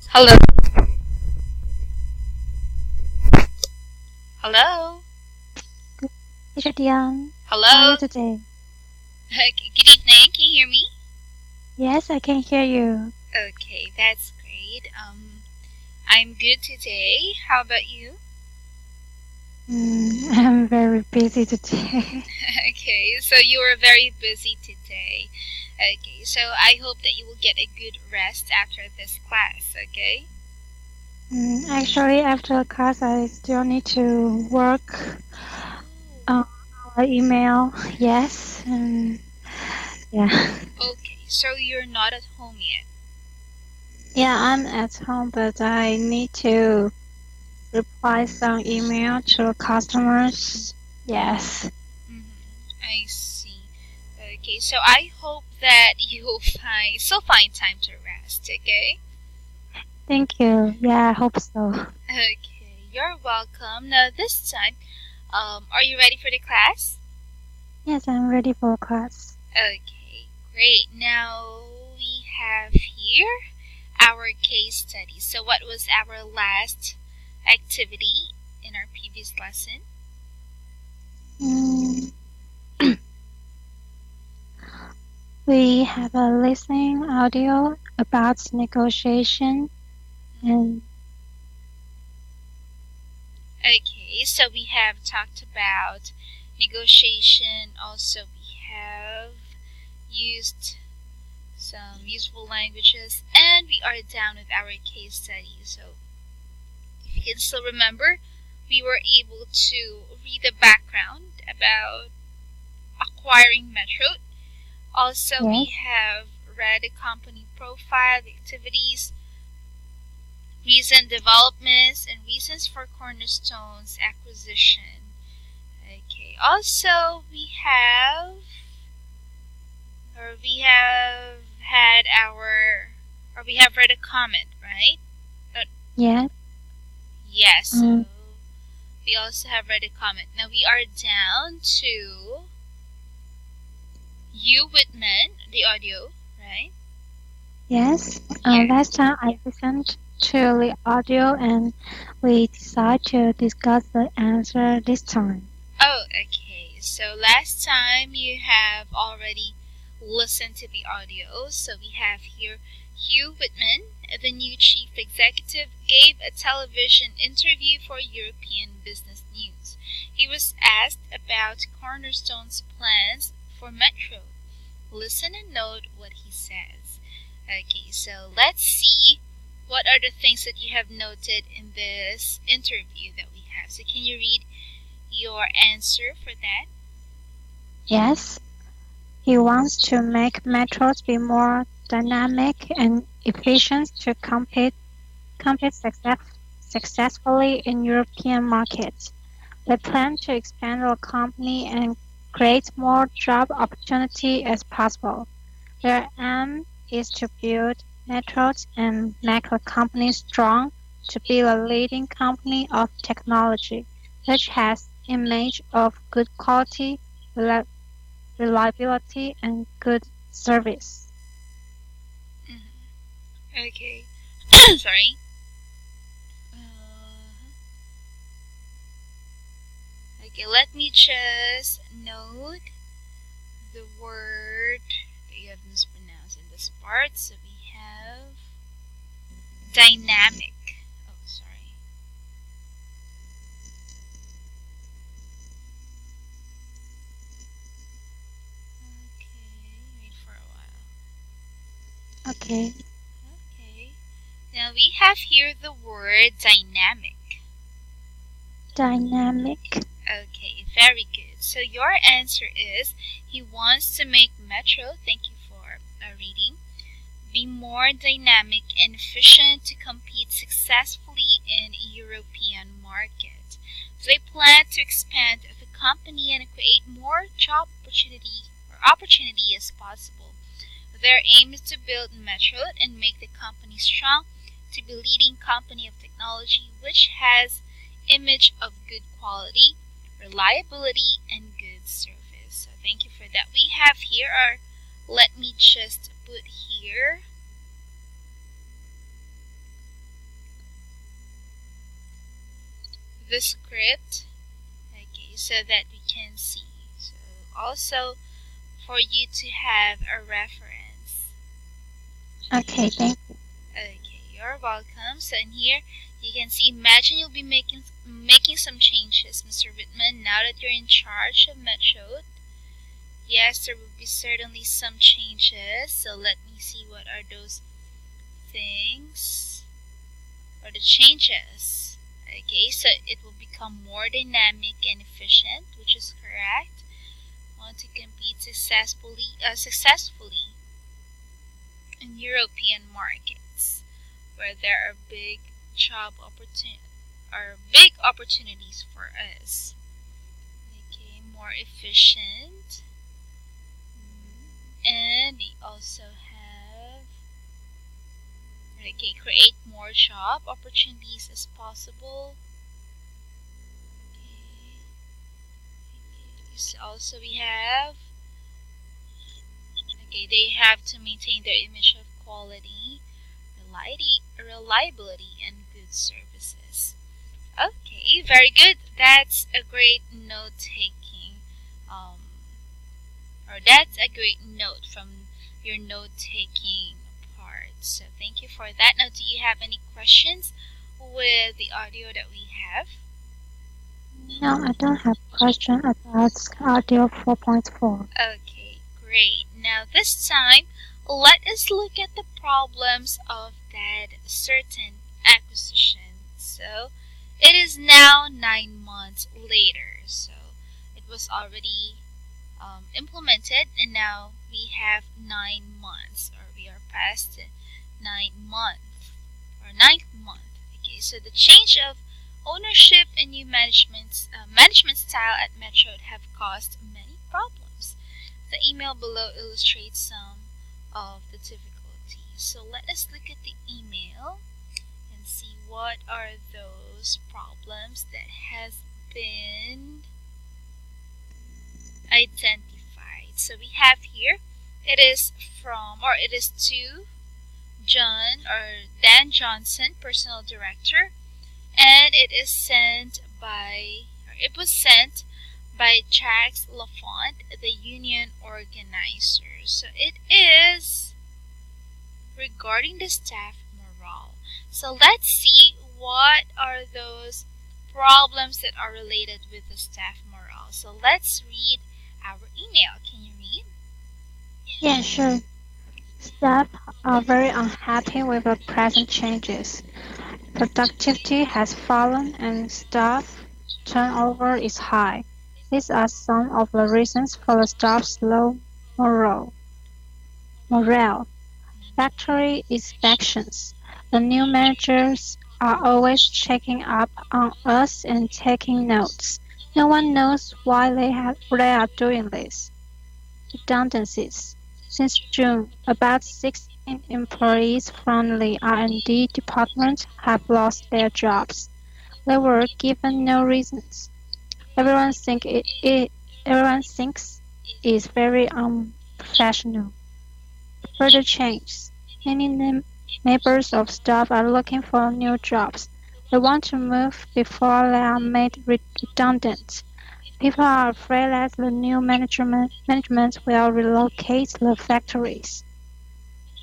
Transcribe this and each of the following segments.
Hello. Hello. Good Teacher Deann, how are you Hello. today? Good evening. Can you hear me? Yes, I can hear you. Okay, that's great. I'm good today. How about you? I'm very busy today. Okay, so you were very busy today. Okay, so I hope that you will get a good rest after this class, okay? Actually, after class, I still need to work on our email. Yes, yeah. Okay, so you're not at home yet. Yeah, I'm at home, but I need to reply some email to customers. Yes. I see. Okay, so I hope that you'll find time to rest, okay? Thank you. Yeah, I hope so. Okay, you're welcome. Now this time, are you ready for the class? Yes, I'm ready for class. Okay, great. Now we have here our case study. So what was our last activity in our previous lesson? Mm, We have a listening audio about negotiation and Okay, so we have talked about negotiation. Also, we have used some useful languages, and we are down with our case study. So if you can still remember, we were able to read the background about acquiring Metro. Also, we yes, have read the company profile, the activities, recent developments, and reasons for Cornerstone's acquisition. Okay. Also, we have had our, or we have read a comment, right? Uh, yes, yes. So um, we also have read a comment. Now we are down to you Whitman, the audio, right? yes. Yeah. Last time I listened to the audio and we decided to discuss the answer this time. Oh, okay. So last time you have already listened to the audio. So we have here Hugh Whitman, the new chief executive, gave a television interview for European Business News. He was asked about Cornerstone's plans for Metro. Listen and note what he says. Okay, so let's see what are the things that you have noted in this interview that we have. So can you read your answer for that? Yes, he wants to make metros be more dynamic and efficient to compete successfully in European markets. They plan to expand the company and create more job opportunity as possible. Their aim is to build methods and make the company strong to be a leading company of technology, which has image of good quality, reliability, and good service. Okay. Sorry. Okay, let me just note the word that you have mispronounced in this part. So we have dynamic. Oh, sorry. Okay, wait for a while. Okay, Okay. Now we have here the word dynamic. dynamic. Okay, very good. So your answer is he wants to make Metro, thank you for reading, be more dynamic and efficient to compete successfully in European market. So they plan to expand the company and create more job opportunity as possible. Their aim is to build Metro and make the company strong to be leading company of technology which has image of good quality, reliability, and good service. So thank you for that. We have here our, let me just put here the script, okay, so that we can see. So also for you to have a reference. Okay, thank you. Okay, you're welcome. So in here, you can see. Imagine you'll be making some changes, Mr. Whitman. Now that you're in charge of Metro, yes, there will be certainly some changes. So let me see what are those things or the changes. Okay, so it will become more dynamic and efficient, which is correct. Want to compete successfully in European markets, where there are big opportunities for us. Okay, more efficient, and we also have, okay, create more job opportunities as possible. Okay. So also we have, okay, they have to maintain their image of quality, reliability, and good services. Okay, very good. That's a great note taking, or that's a great note from your note taking part. So thank you for that. Now, do you have any questions with the audio that we have? No, I don't have question about audio 4.4. Okay, great. Now this time, let us look at the problems of that certain acquisition. So it is now 9 months later. So it was already implemented, and now we have 9 months, or we are past the 9 month or ninth month. Okay, so the change of ownership and new management style at Metro have caused many problems. The email below illustrates some of the difficulties. So let us look at the email and see what are those problems that has been identified. So we have here, it is to John or Dan Johnson, Personal Director, and it was sent by Jacques Lafont, the union organizer. So it is regarding the staff morale. So let's see what are those problems that are related with the staff morale. So let's read our email. Can you read? Yeah, sure. Staff are very unhappy with the present changes. Productivity has fallen and staff turnover is high. These are some of the reasons for the staff's low morale. Factory inspections. The new managers are always checking up on us and taking notes. No one knows why they are doing this. Redundancies. Since June, about 16 employees from the R&D department have lost their jobs. They were given no reasons. Everyone thinks it's very unprofessional. Further changes. Many members of staff are looking for new jobs. They want to move before they are made redundant. People are afraid that the new management will relocate the factories.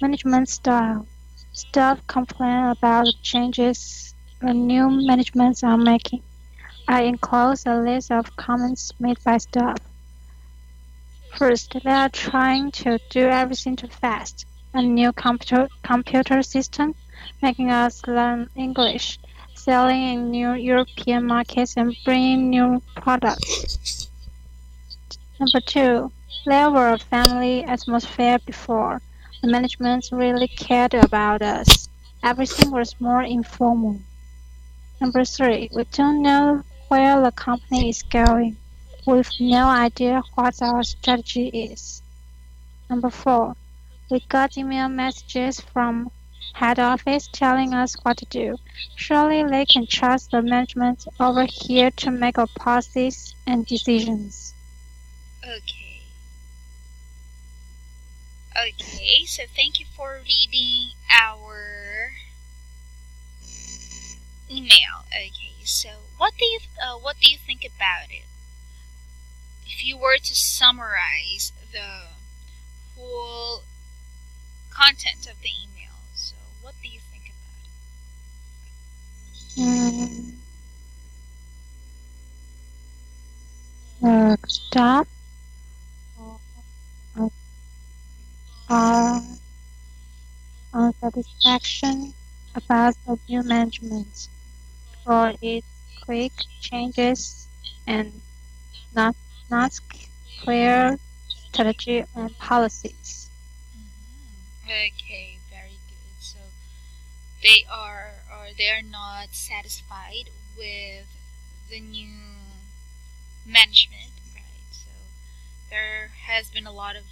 Management style. Staff complain about the changes the new managements are making. I enclose a list of comments made by staff. First, they are trying to do everything too fast. A new computer system, making us learn English, selling in new European markets and bringing new products. Number 2, there were a family atmosphere before. The management really cared about us. Everything was more informal. Number 3, we don't know where the company is going. We've no idea what our strategy is. Number 4, we got email messages from head office telling us what to do. Surely they can trust the management over here to make our policies and decisions. Okay. Okay, so thank you for reading our email. Okay, so what do you think about it? If you were to summarize the whole content of the email, so what do you think Staff are unsatisfaction about the new management for its quick changes and not not clear strategy and policies. Okay, very good. So they are not satisfied with the new management, right? So there has been a lot of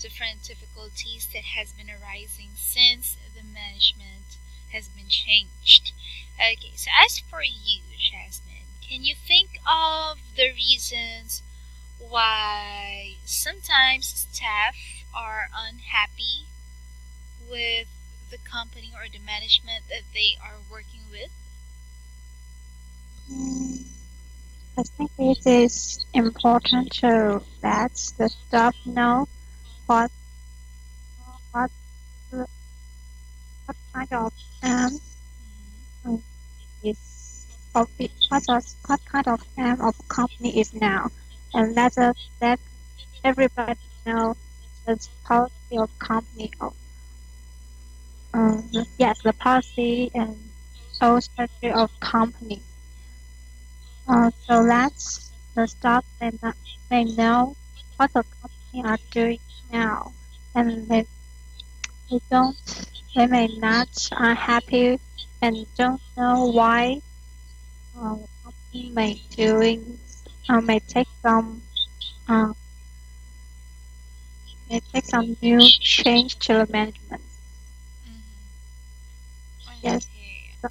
different difficulties that has been arising since the management has been changed. Okay, so as for you, Jasmine, can you think of the reasons why sometimes staff are unhappy with the company or the management that they are working with? I think it is important to let the staff know what what what kind of is what kind of of company is now, and let everybody know the policy of company of yes the policy and old strategy of company. So that the staff may know what the company are doing now, and they don't they may not unhappy and don't know why the company may uh, take some new change to the management. Yes, Okay. so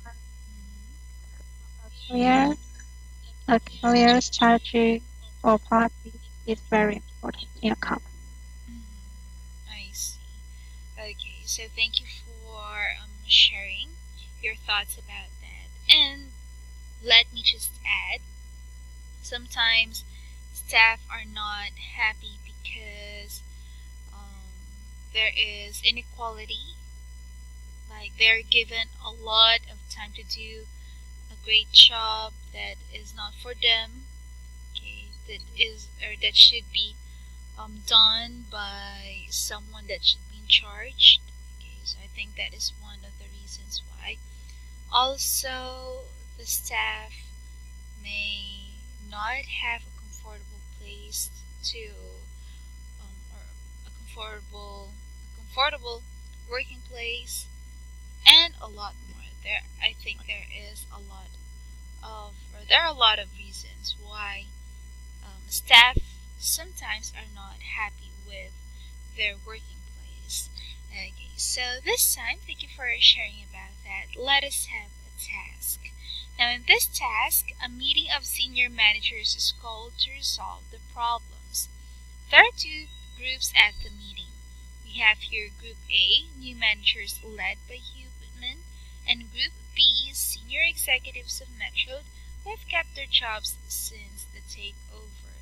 clear a clear strategy or policy is very important in a company. I see. Okay, so thank you for sharing your thoughts about that. And let me just add, sometimes staff are not happy because there is inequality. Like they're given a lot of time to do a great job that is not for them. Okay, that should be done by someone that should be in charge. Okay, so I think that is one of the reasons why. Also, the staff may not have a comfortable place to, or a comfortable working place, and a lot more. I think there are a lot of reasons why staff sometimes are not happy with their working place. Okay, so this time, thank you for sharing about that. Let us have a task. Now, in this task, a meeting of senior managers is called to resolve the problems. There are two groups at the meeting. We have here Group A, new managers led by Hugh Whitman, and Group B, senior executives of Metro who have kept their jobs since the takeover.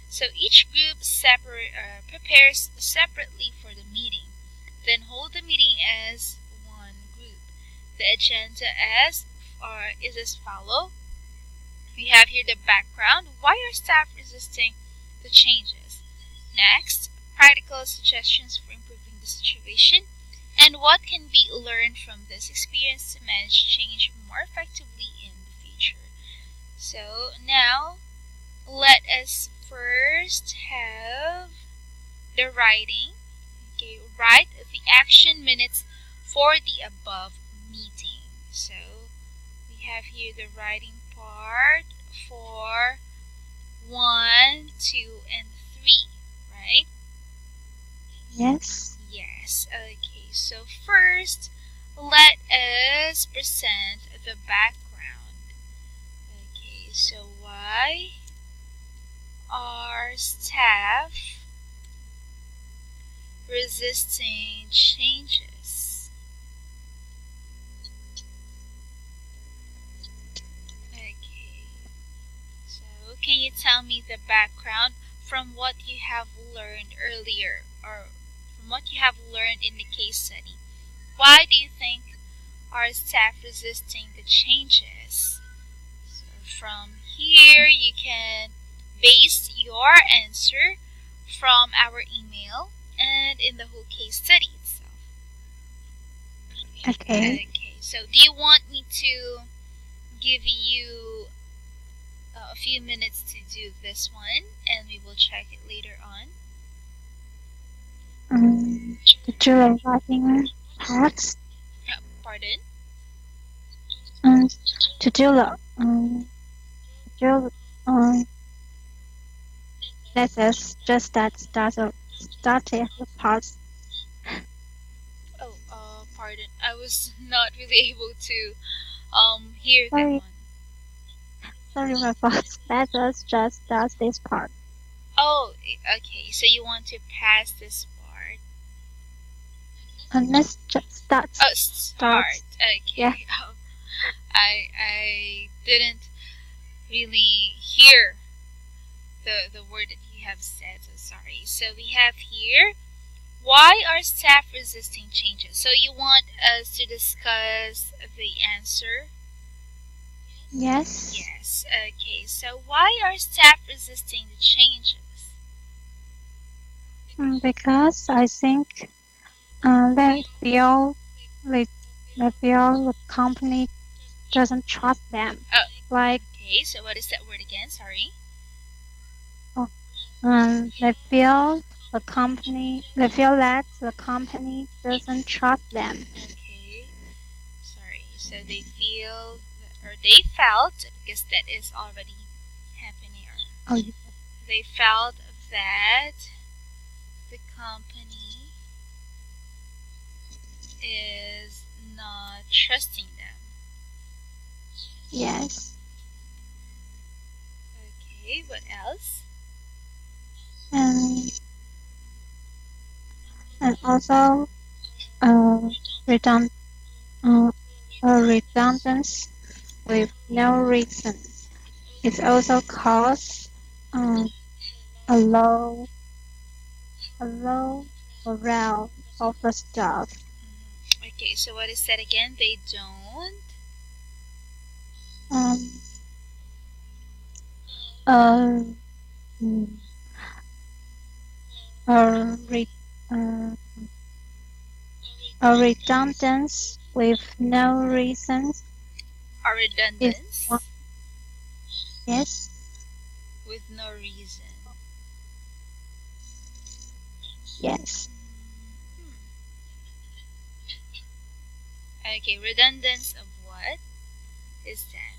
So each group prepares separately for the meeting, then hold the meeting as one group. The agenda is as follows. We have here the background. Why are staff resisting the changes? Next, practical suggestions for improving the situation, and what can be learned from this experience to manage change more effectively in the future. So now, let us first have the writing. Okay, write the action minutes for the above meeting. So we have here the writing part for 1, 2, and 3, right? Yes. Yes. Okay, so first, let us present the background. Okay, so why are staff resisting changes? can you tell me the background from what you have learned earlier, or from what you have learned in the case study? Why do you think are staff resisting the changes? So from here, you can base your answer from our email and in the whole case study itself. Okay. Okay, so do you want me to give you a few minutes to do this one and we will check it later on? The July writing parts. Pardon? To do the let us just started the parts. Oh, pardon. I was not really able to hear that Sorry. one. Sorry, my fault. Let us just start this part. Oh, okay. So you want to pass this part? Let's just start. Oh, start. Okay. Yeah. I didn't really hear the word that you have said, so sorry. So we have here, why are staff resisting changes? So you want us to discuss the answer? Yes. Yes. Okay. So why are staff resisting the changes? Because I think they feel the company doesn't trust them. Like Okay. So what is that word again? Sorry. they feel that the company doesn't trust them. Okay. Sorry. So they feel, or they felt, because that is already happening. Oh, yeah. They felt that the company is not trusting them. Yes. Okay. What else? And also redundance with no reason. It also causes a low morale of the staff. Okay, so what is that again? They don't a redundance with no reasons. A redundance? Yes. With no reason. Yes. Okay, redundance of what is that?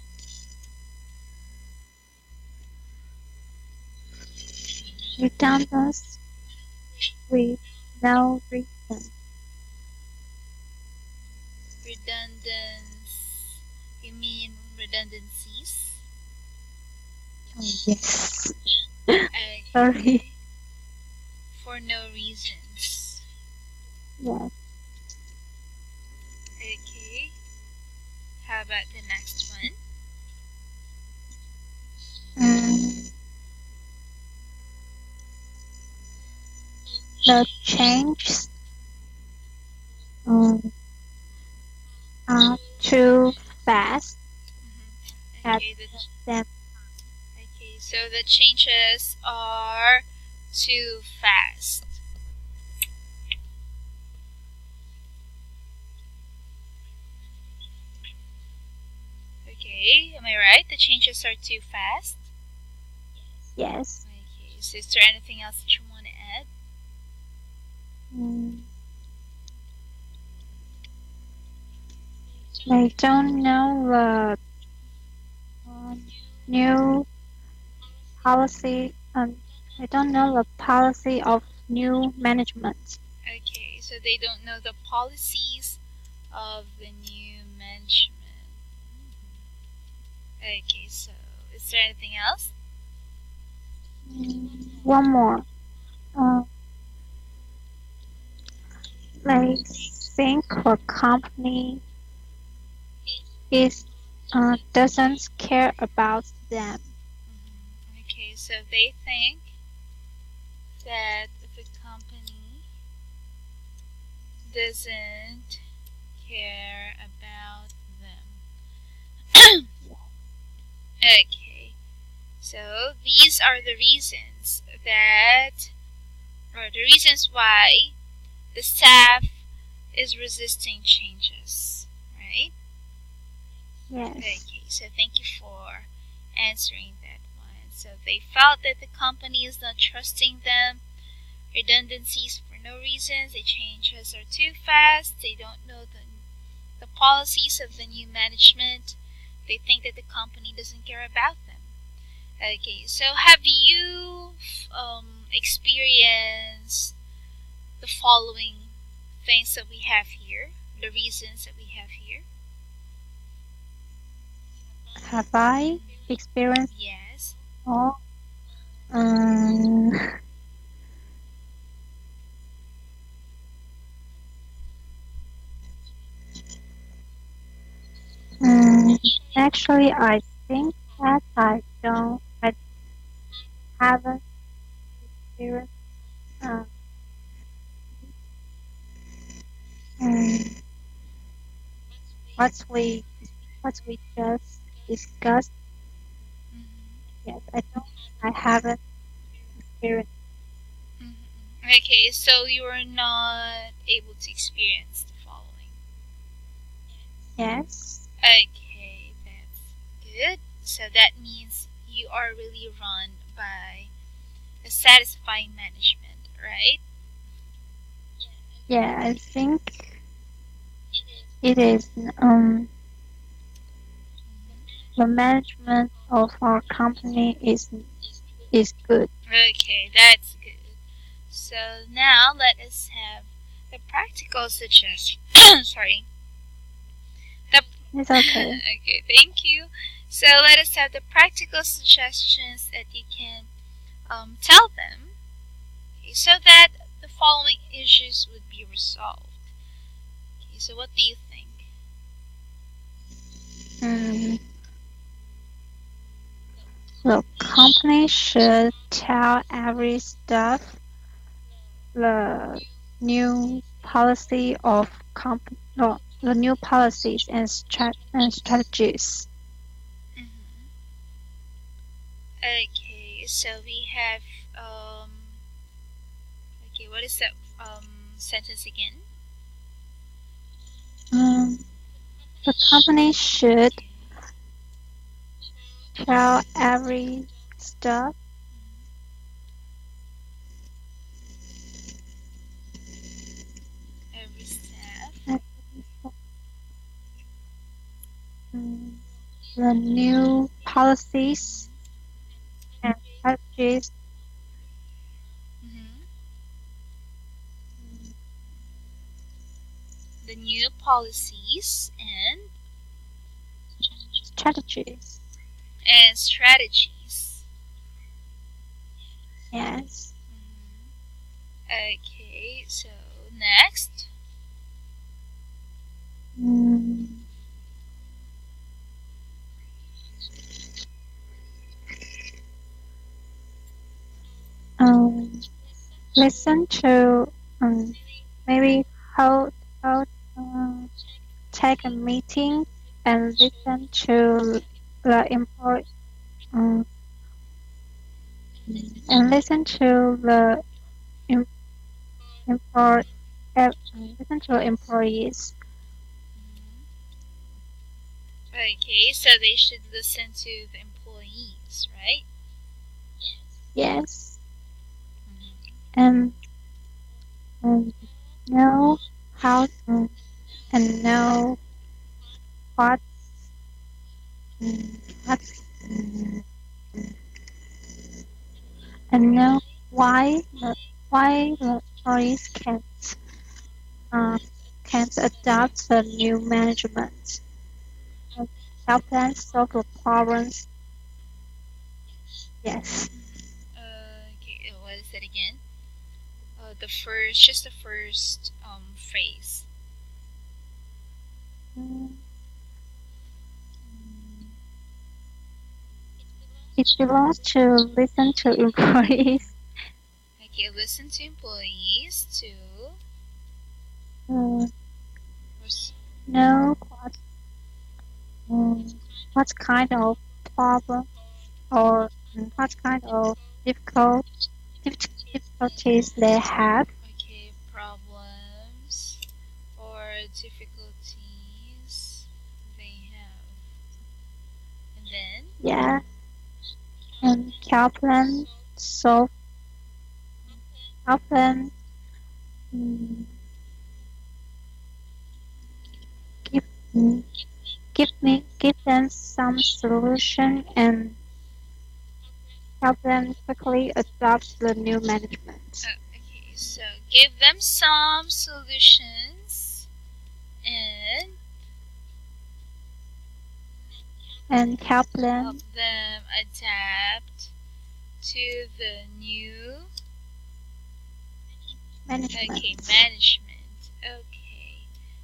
Redundance with no reason. Redundance. You mean redundancies? Oh, yes. Okay. Sorry. For no reasons. Yes. Okay. How about the next one? The changes are too fast. Okay, so the changes are too fast. Okay, am I right? The changes are too fast? Yes. Okay, so is there anything else that you want to add? They don't know the new policy. They don't know the policy of new management. Okay, so they don't know the policies of the new management. Okay, so is there anything else? One more. They think the company doesn't care about them. Okay, so they think that the company doesn't care about them. Okay, so these are the reasons that, or the reasons why the staff is resisting changes, right? Yes. Okay, so thank you for answering that one. So they felt that the company is not trusting them, redundancies for no reasons, the changes are too fast, they don't know the policies of the new management, they think that the company doesn't care about them. Okay, so have you experienced the following things that we have here, the reasons that we have here? Have I experienced Yes. all? Um, Actually, I think that I haven't experienced uh, um, what we what we just discussed. Mm-hmm. Yes, I haven't experienced. Mm-hmm. Okay, so you are not able to experience the following. Yes, Okay, that's good. So that means you are really run by a satisfying management, right? yeah, I think it is. The management of our company is good. Okay, that's good. So now let us have the practical suggestion. Sorry. The It's okay. okay, thank you. So let us have the practical suggestions that you can tell them, okay, so that the following issues would be resolved. Okay, so what do you think? Mm, the company should tell every staff the new policy of no, the new policies and strategies. Mm-hmm. Okay, so we have okay, what is that sentence again? The company should tell every staff Every staff. the new policies and strategies. Mm-hmm. The new policies Strategies. and strategies. Yes. Okay, so next. Mm, um, Listen to maybe hold hold take a meeting and listen to the um, listen to the em- employ listen to employees. Okay, so they should listen to the employees, right? Yes, Mm-hmm. and and know how and know what what and know why the employees uh, can't adapt the new management. Help them solve the problems. Yes. Okay, what is it again? Just the first phrase. Mm, It belongs to listen to employees. Okay, listen to employees to Mm, know what kind of problem or what kind of difficulties they have. okay, problems or difficulties they have. And then Yeah, and solve help them mm, give mm, give them some solution and help them quickly adopt the new management okay, so give them some solutions and and help help them them adapt to the new management. okay management. Okay.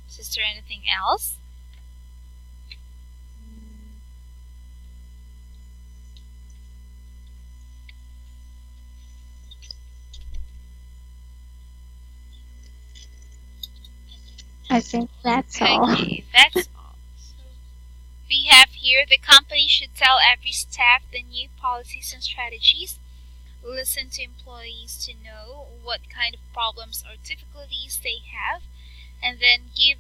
So is there anything else? I think that's all. Okay, that's all. So we have here the company should tell every staff the new policies and strategies. Listen to employees to know what kind of problems or difficulties they have, and then give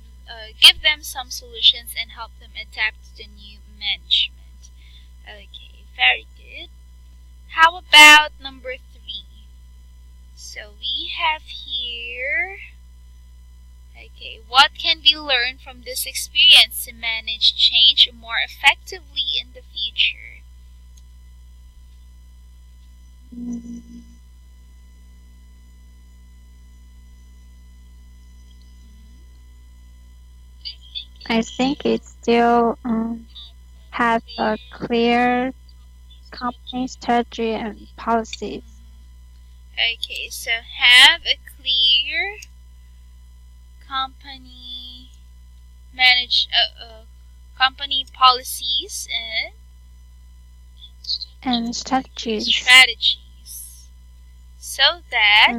them some solutions and help them adapt to the new management. Okay, very good. How about number 3? So we have here. Okay, what can be learned from this experience to manage change more effectively in the future? I think it still have a clear company strategy and policies. Okay, so have a clear company manage company policies And strategies. So that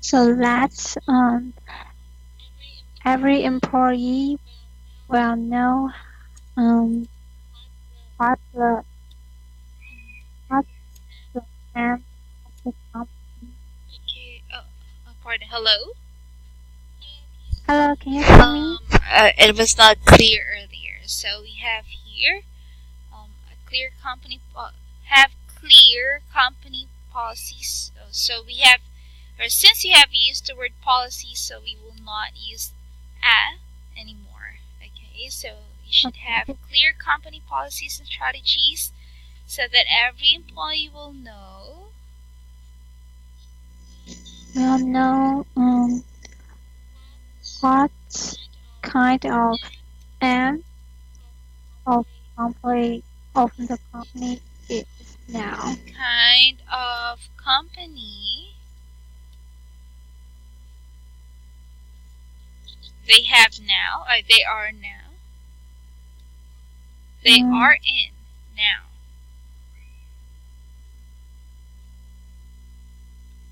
so that every employee will know what the plan of the company. okay. Pardon. Hello. Hello, can you hear me? It was not clear earlier. So we have here a clear company have clear company policies. So we have, or since you have used the word policy, so we will not use a anymore. Okay, so you should have clear company policies and strategies so that every employee will know. Will know what kind of aim of the company is now. Kind of company they have now, or they are now. They are in now.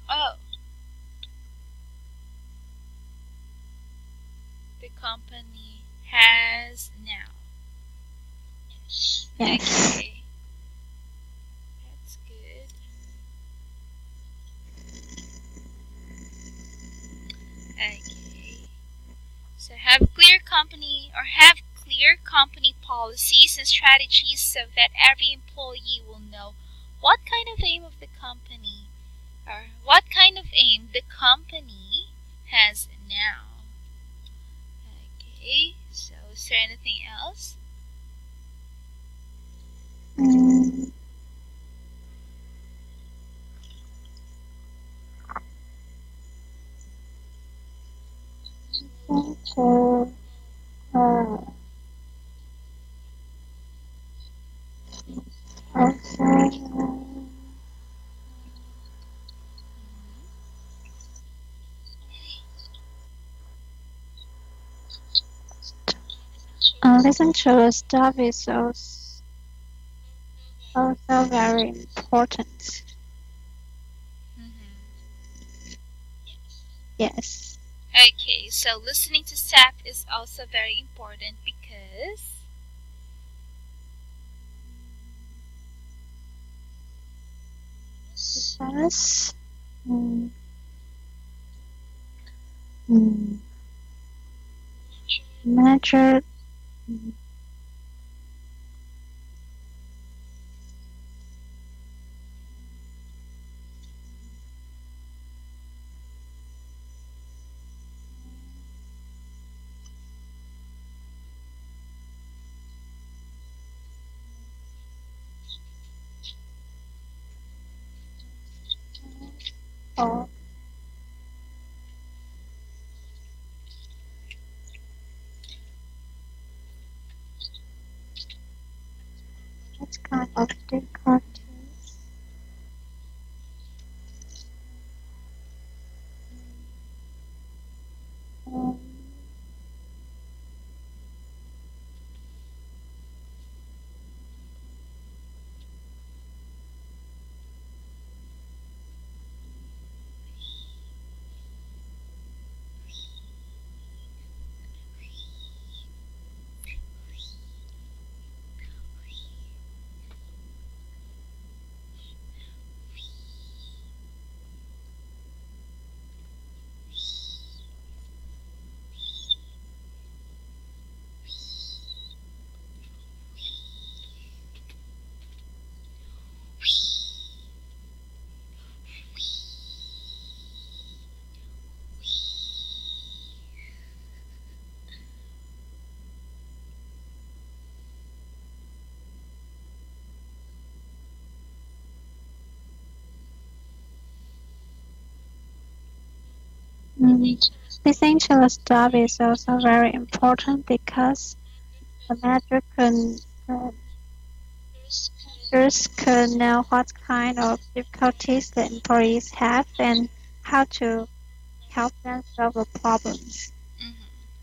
Oh. The company has now. Yes. Okay. That's good. Okay. So have clear company policies and strategies so that every employee will know what kind of aim of the company or what kind of aim the company has now. Okay, so is there anything else? Listen to the stuff is also very important. Yes. Okay, so listening to staff is also very important because. Because mm, mm, manager mm, or what kind of difficulties um, listening to the staff is also very important because the manager uh, managers could know what kind of difficulties the employees have and how to help them solve the problems.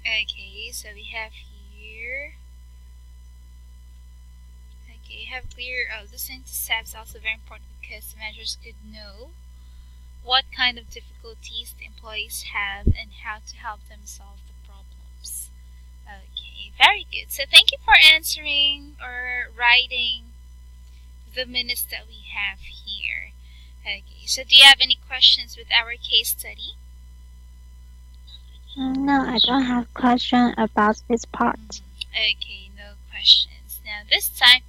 Okay, so we have here. Okay, have clear. Listening to staff is also very important because the managers could know what kind of difficulties the employees have and how to help them solve the problems. Okay, very good. So thank you for answering or writing the minutes that we have here. Okay, so do you have any questions with our case study? No, I don't have question about this part. Okay, no questions. Now this time,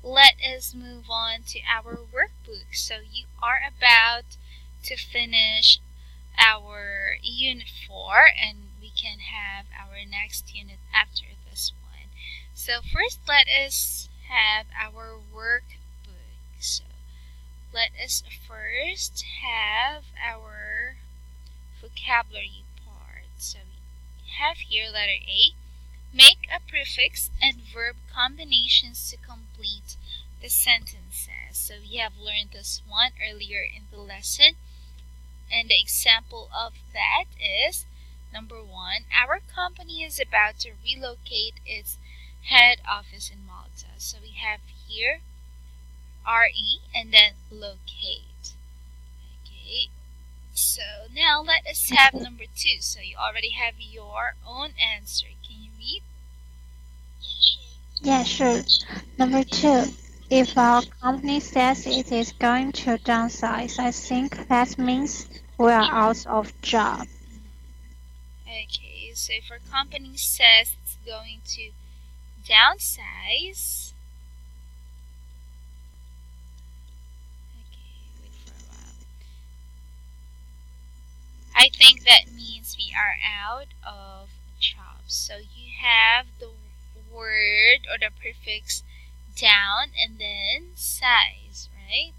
let us move on to our workbook. So you are about to finish our unit 4 and we can have our next unit after this one. So first let us have our workbook. So let us first have our vocabulary part. So we have here letter A. Make a prefix and verb combinations to complete the sentences. So we have learned this one earlier in the lesson. And the example of that is number 1. Our company is about to relocate its head office in Malta. So we have here RE and then locate. Okay. So now let us have number 2. So you already have your own answer. Can you read? Yeah, sure. Number 2. If our company says it is going to downsize, I think that means we are out of job. Okay, so if our company says it's going to downsize. Okay, wait for a while. I think that means we are out of jobs. So you have the word or the prefix down and then size, right?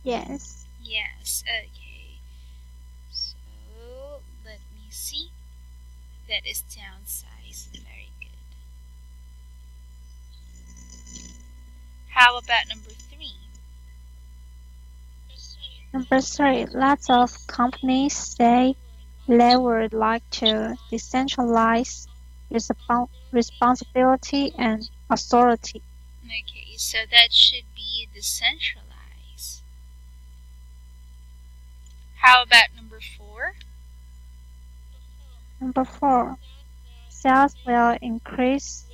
Yes. Yes, okay. So let me see. That is downsize. Very good. How about number 3? Number 3. Lots of companies say they would like to decentralize responsibility, and authority. Okay, so that should be decentralized. How about number 4? Number 4, sales will increase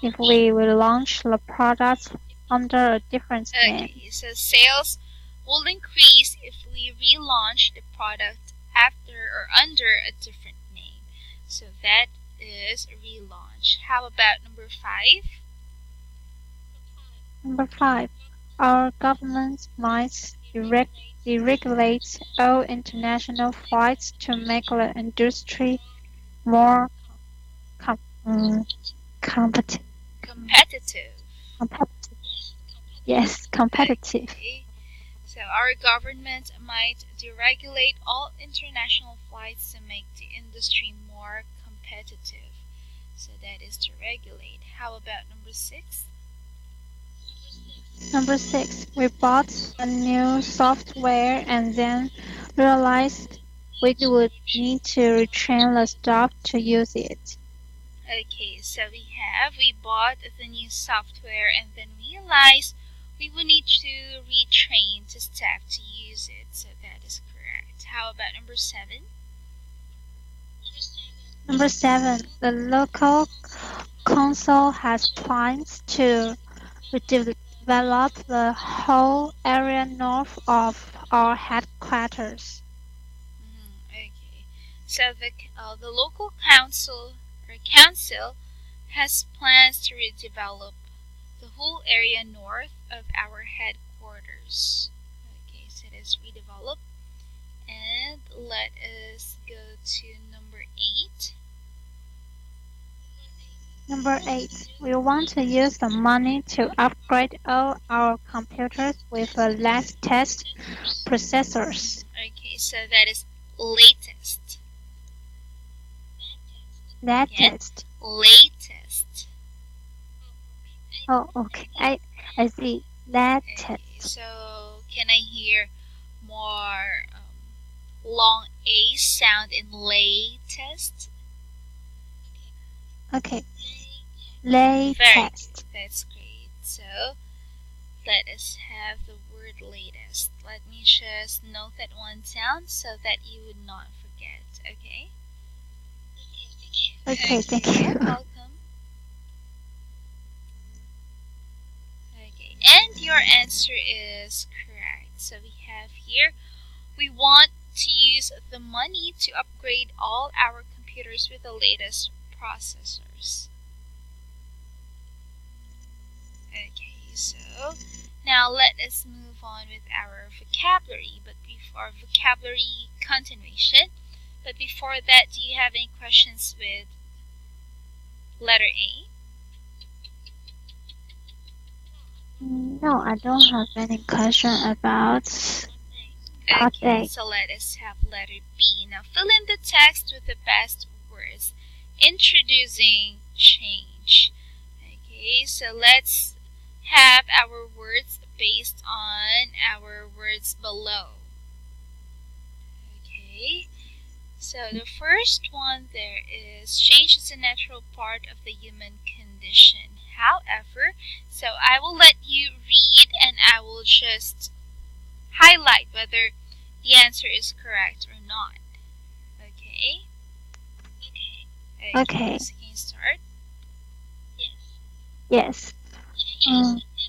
if we will launch the products under a different name. Okay, so sales will increase if we relaunch the product after or under a different name. So that is relaunch. How about number 5? Number 5, our government might deregulate all international flights to make the industry more competitive. Competitive. Yes, competitive. Okay. So our government might deregulate all international flights to make the industry more competitive. So that is to regulate. How about number 6? Number 6, we bought a new software and then realized we would need to retrain the staff to use it. Okay, so we bought the new software and then realized we would need to retrain the staff to use it. So that is correct. How about number 7? Number 7, the local council has plans to redevelop the whole area north of our headquarters. Okay, so the local council has plans to redevelop the whole area north of our headquarters. Okay, so it is redevelop. And let us go to number 8. Number 8, we want to use the money to upgrade all our computers with the latest processors. Okay, so that is latest. Latest. Latest. Oh, okay. I see. Latest. Okay, so can I hear more long A sound in latest? Okay. Latest. That's great. So let us have the word latest. Let me just note that one down so that you would not forget. Okay? Okay, thank You're you. welcome. Okay, and your answer is correct. So we have here, we want to use the money to upgrade all our computers with the latest processors. Okay, so now let us move on with our vocabulary, but before vocabulary continuation. But before that, do you have any questions with letter A? No, I don't have any question about part Okay, A. so let us have letter B. Now fill in the text with the best words introducing change. Okay, so let's have our words based on our words below. Okay, so the first one there is change is a natural part of the human condition. However, so I will let you read and I will just highlight whether the answer is correct or not. Okay? Okay. So can you start? Yes.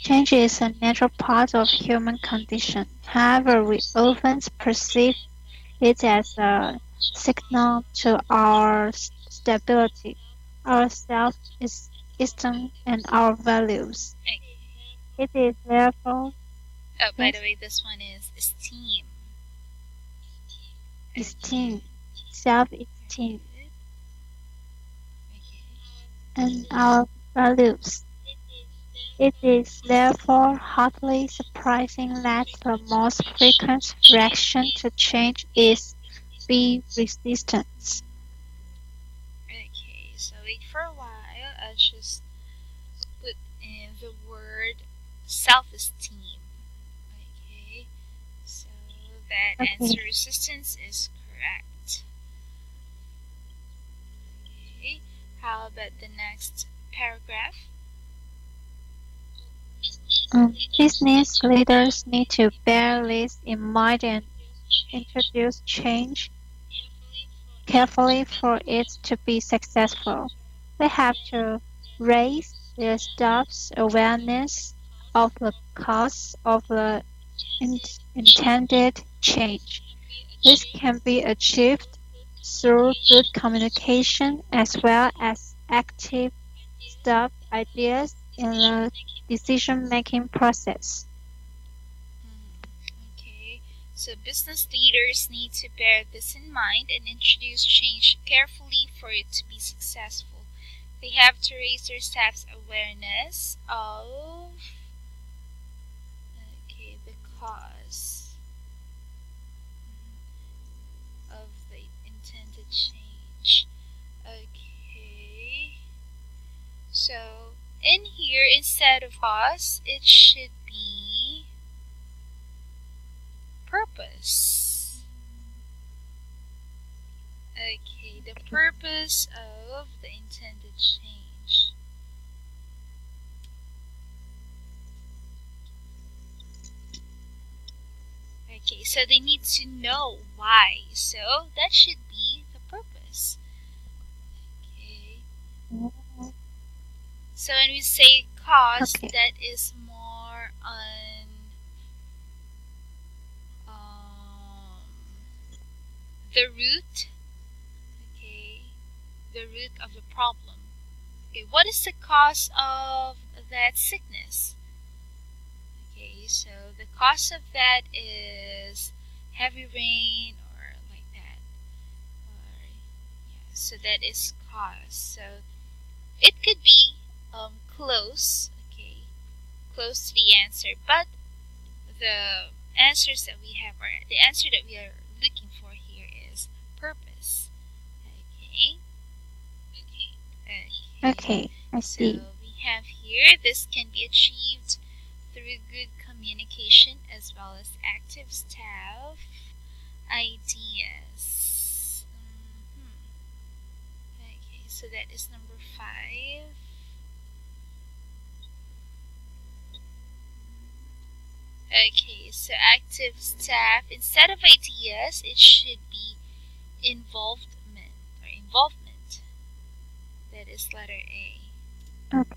Change is a natural part of human condition. However, we often perceive it as a signal to our stability, our self-esteem, and our values. Okay. It is therefore Oh, by the way, this one is esteem. esteem, self-esteem, Okay. and our values. It is therefore hardly surprising that the most frequent reaction to change is be resistance. Okay, so wait for a while. I'll just put in the word self-esteem. Okay, so that answer resistance is correct. Okay, How about the next paragraph? Business leaders need to bear this in mind and introduce change carefully for it to be successful. They have to raise their staff's awareness of the costs of the intended change. This can be achieved through good communication as well as active staff ideas in the decision-making process. Okay, so business leaders need to bear this in mind and introduce change carefully for it to be successful. They have to raise their staff's awareness of the cause of the intended change. Okay, so in here, instead of cause, it should be purpose. Okay, the purpose of the intended change. Okay, so they need to know why. So that should be the purpose. Okay. So when we say cause, that is more on the root. Okay, the root of the problem. Okay, what is the cause of that sickness? Okay, so the cause of that is heavy rain or like that. Or, yeah, so that is cause. So it could be close, okay, close to the answer, but the answers that we have, or the answer that we are looking for here is purpose. Okay, I see. So we have here, this can be achieved through good communication as well as active staff ideas. Okay, so that is number 5. Okay, so active staff, instead of ideas, it should be involvement or involvement. That is letter A. Okay.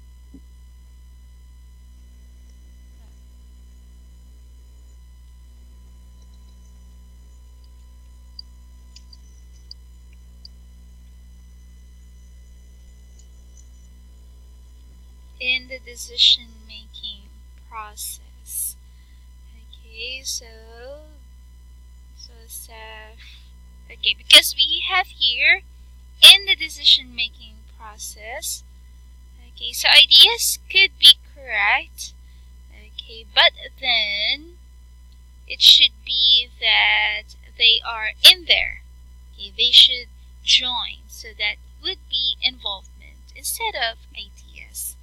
In the decision-making process. Okay, so staff. Okay, because we have here in the decision-making process. Okay, so ideas could be correct. Okay, but then it should be that they are in there. Okay, they should join. So that would be involvement instead of ideas.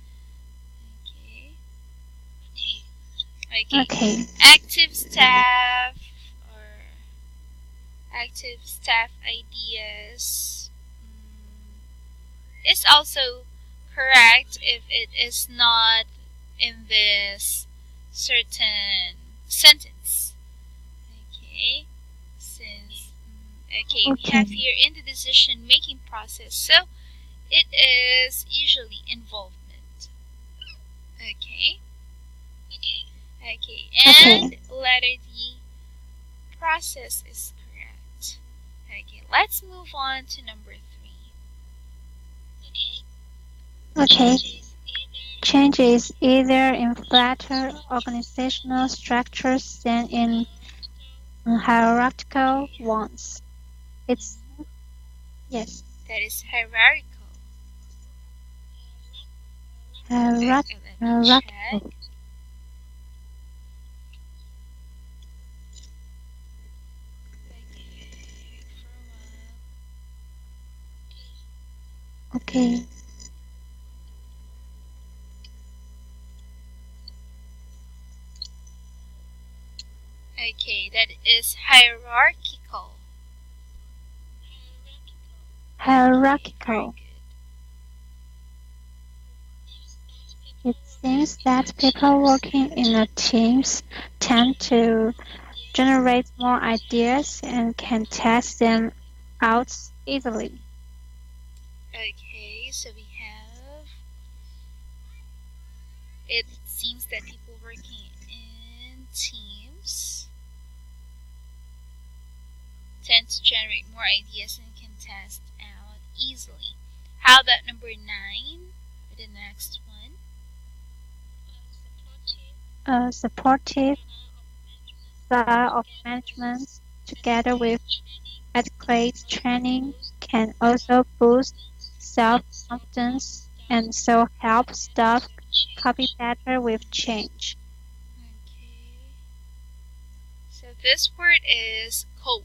Okay. Active staff or active staff ideas is also correct if it is not in this certain sentence. Okay, since we have here in the decision making process, so it is usually involvement. Okay, and letter D, process is correct. Okay, let's move on to number 3. Okay. Change is either in flatter organizational structures than in hierarchical ones. It's yes. That is hierarchical. Hierarchical. Okay. Okay, that is hierarchical. Hierarchical. seems that people working in a teams tend to generate more ideas and can test them out easily. Okay, so we have. It seems that people working in teams tend to generate more ideas and can test out easily. How about number 9? The next one. A supportive style of management, together with adequate training, can also boost self-confidence and so help staff copy better with change. Okay. So this word is cope.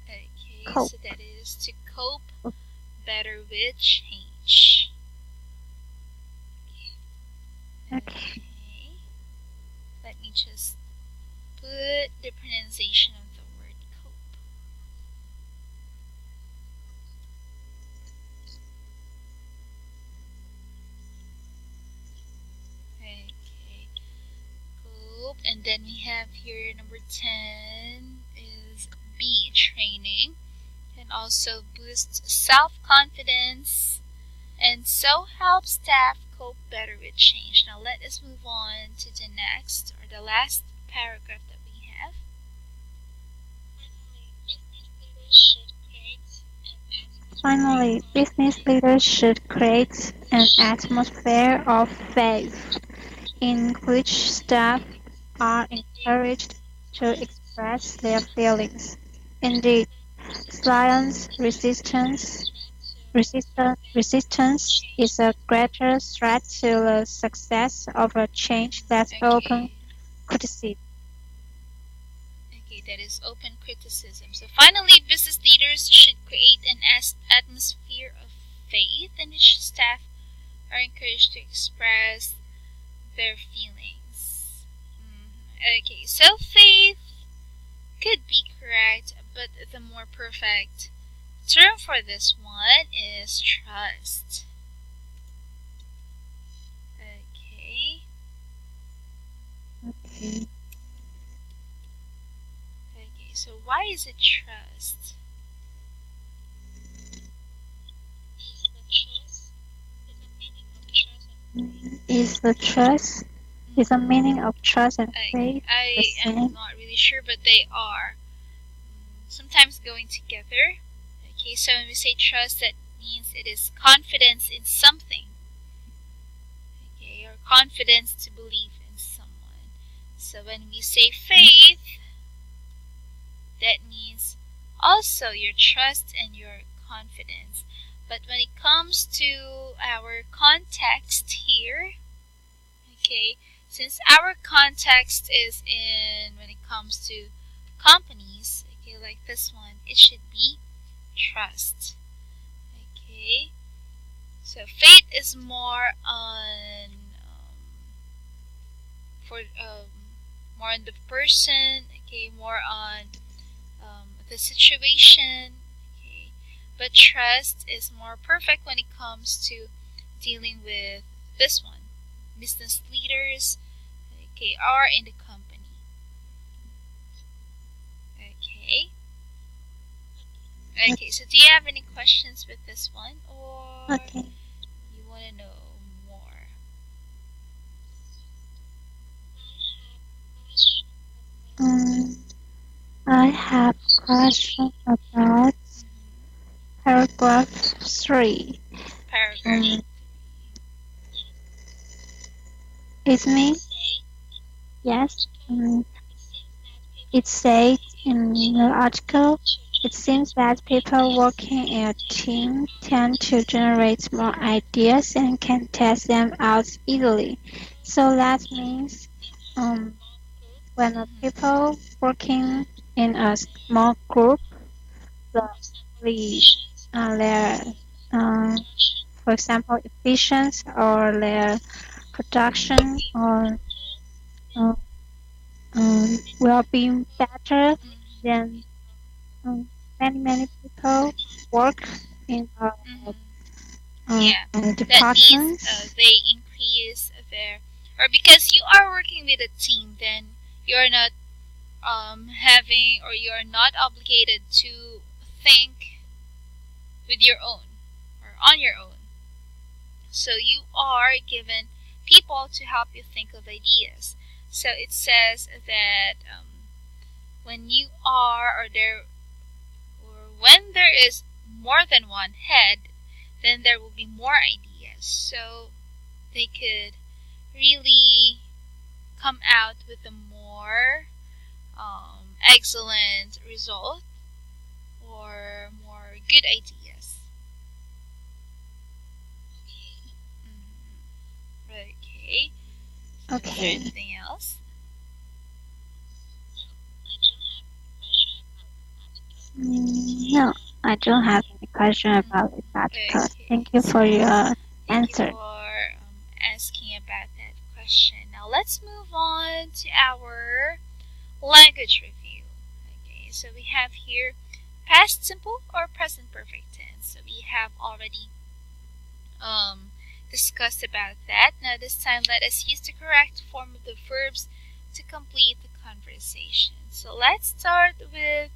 Okay, Cope. so that is to cope better with change. Okay. Let me just put the pronunciation of the word cope. Okay, cope. And then we have here number 10 is B, training. Can also boost self-confidence and so help staff cope better with change. Now let us move on to the next or the last paragraph that we have. Finally, business leaders should create an atmosphere of faith in which staff are encouraged to express their feelings. Indeed, resistance is a greater threat to the success of a change than open criticism. Okay, that is open criticism. So finally, business leaders should create an atmosphere of faith in which staff are encouraged to express their feelings. Okay, so faith could be correct, but the more perfect term for this one is trust. Okay. Okay. Okay, so why is it trust? Is the meaning of trust and faith the I am same? not really sure, but they are sometimes going together. Okay, so when we say trust, that means it is confidence in something. Okay, or confidence to believe in someone. So when we say faith, that means also your trust and your confidence. But when it comes to our context here, okay, since our context is in when it comes to companies, okay, like this one, it should be trust. Okay, so faith is more on for more on the person, okay, more on the situation, okay, but trust is more perfect when it comes to dealing with this one. Business leaders, okay, are in the company. Okay. Okay, so do you have any questions with this one, or Okay. you want to know more? I have a question about paragraph 3. Paragraph. It means, yes, it said in the article, it seems that people working in a team tend to generate more ideas and can test them out easily. So that means when people working in a small group, the their for example efficiency or their production or uh, will be better than many people work in a Mhm. That means they increase their, or because you are working with a team, then you're not having, or you're not obligated to think with your own or on your own. So you are given people to help you think of ideas. So it says that when you are, or when there is more than one head, then there will be more ideas. So they could really come out with a more excellent result or more good ideas. Okay. Okay. Anything else? No, I don't have any question about this article. Okay. Thank you for your Thank answer. you for asking about that question. Now let's move on to our language review. Okay, so we have here past simple or present perfect tense. So we have already discussed about that. Now this time let us use the correct form of the verbs to complete the conversation. So let's start with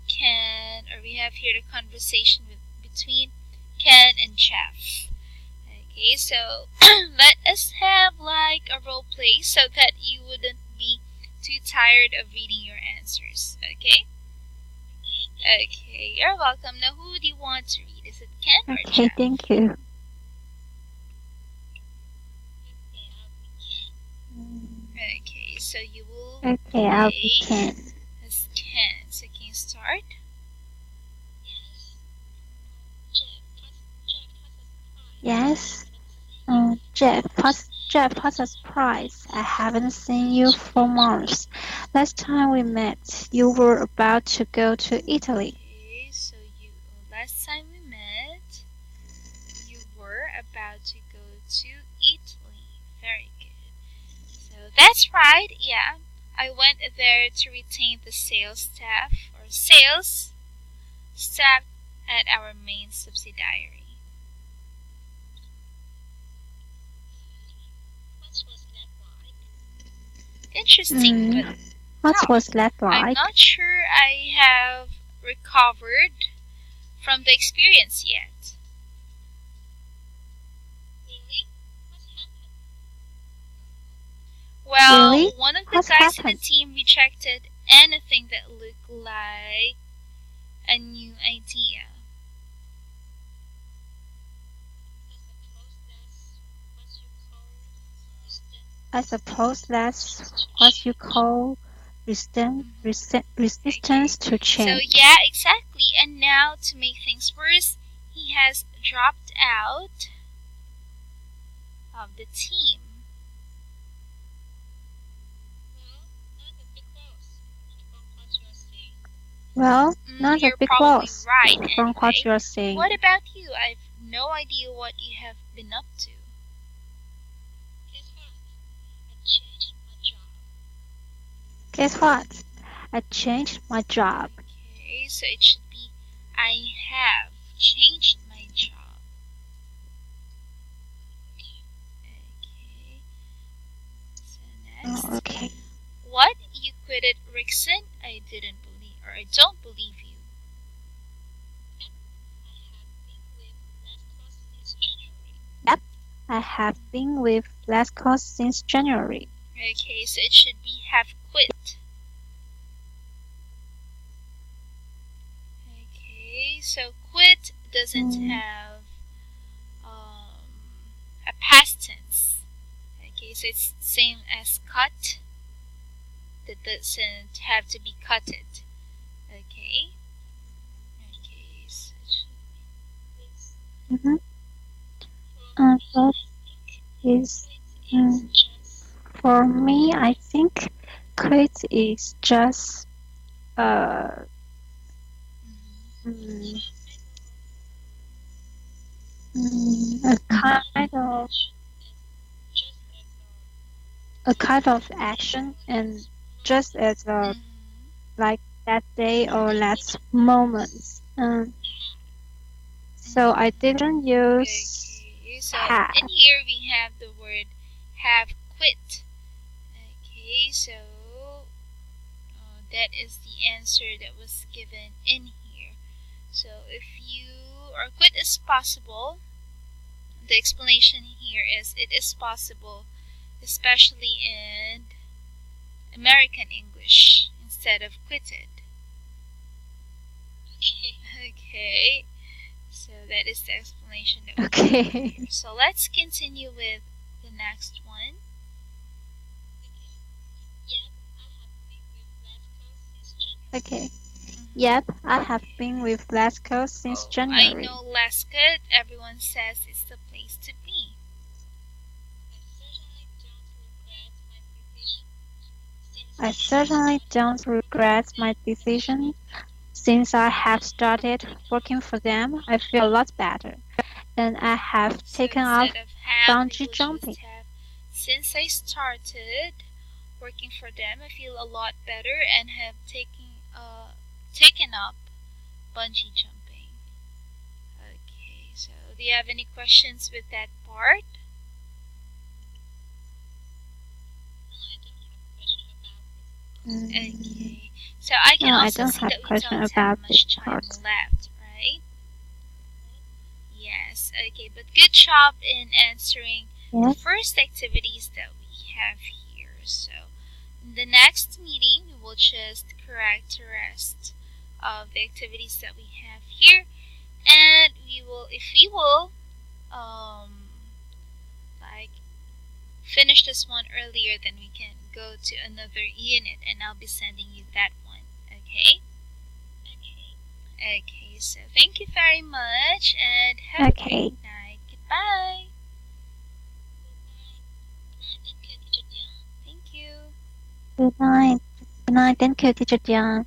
Ken, or we have here the conversation between Ken and Jeff. Okay, so let us have like a role play so that you wouldn't be too tired of reading your answers. Okay? Okay, you're welcome. Now who do you want to read? Is it Ken or Jeff? Okay, thank you. Okay, so you will Okay, I'll be Ken. as Ken. So can you start? Yes. Jeff, what's a surprise? I haven't seen you for months. Last time we met, you were about to go to Italy. Okay, so last time we met, you were about to go to Italy. Very good. So that's right, yeah. I went there to retain the sales staff at our main subsidiary. Interesting, but What was that I'm like? not sure I have recovered from the experience yet. Well, Really? one of the What guys in happened? the team rejected anything that looked like a new idea. I suppose that's what you call resistance to So change. yeah, exactly. And now to make things worse, he has dropped out of the team. Well, not a You're big probably loss right. from Anyway, what you're saying. what about you? I've no idea what you have been up to. Guess what? I changed my job. Okay, so it should be I have changed my job. Okay. So next. Oh, okay. What? You quitted Rickson? I didn't believe, or I don't believe you. Yep. I have been with Lascaux since January. Okay, so it should be have quit. Okay, so quit doesn't have a past tense. Okay, so it's same as cut. That doesn't have to be cutted. Okay. Okay. So That is, for me, I think quit is just a kind of action, and just as like that day or that moment. So I didn't use Okay, so have. in here we have the word have quit. Okay, so that is the answer that was given in here. So if you or quit is possible, the explanation here is it is possible, especially in American English instead of quitted. Okay, so that is the explanation that we have here. So let's continue with the next one. Okay. Yep, I have been with Glasgow since January. I know Lescott, everyone says it's the place to be. I certainly don't regret my decision. Since I have started working for them, I feel a lot better. And I have taken up bungee jumping. Since I started working for them, I feel a lot better and have taken up bungee jumping. Okay, so do you have any questions with that part? Okay, so I can also see that we don't have much time left, right? Yes, okay, but good job in answering the first activities that we have here. So in the next meeting, we will just correct the rest of the activities that we have here, and if we will, like finish this one earlier, then we can go to another unit, and I'll be sending you that one. Okay. Okay. So thank you very much, and have a great night. Goodbye. Thank you. Good night. Good night. Thank you, Teacher Deann.